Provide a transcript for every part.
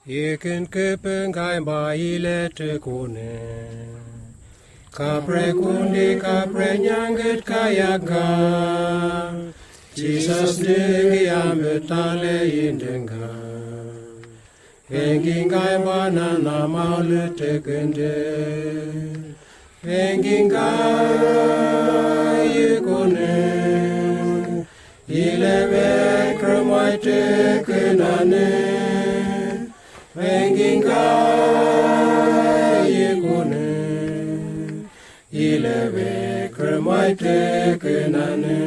Yekin kepen kai ba ile te kone. Kapre kundi kapre nyanget kayaga. Jesus dingi ambetale indenga. Engin kai ba na na maule te kende. Engin kai yekone. Ileve kremai te kenane. Engin kai yekone. Ileve kremai te kenane.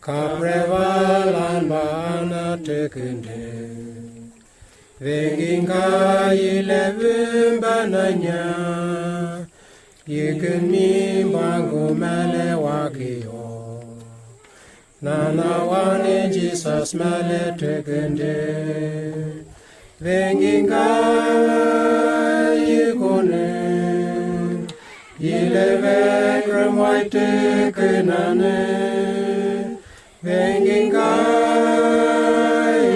Kaprevalan bana te kende. Engin kai ileve bananya. Yekin mi bango mele wakio. Nana wane Jesus mele tekende. Venginga yekone. Ileve kremai tekenane. Venginga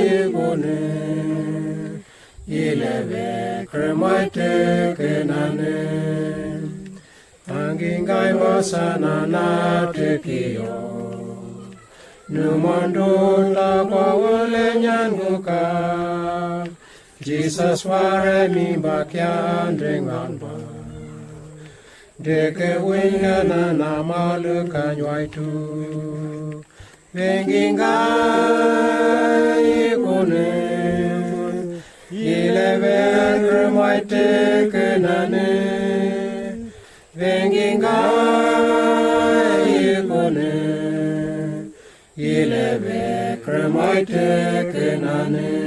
yekone. Ileve kremai tekenane. Angingai wasana na tekio. Numando la kwawale nyanguka. Jesus ware mi bakyan drenganba. Deke winga na namalu kanyaitu. Venginga yekone. Ileve kremai tekenane. Venginga yekone. Ileve kremai tekenane.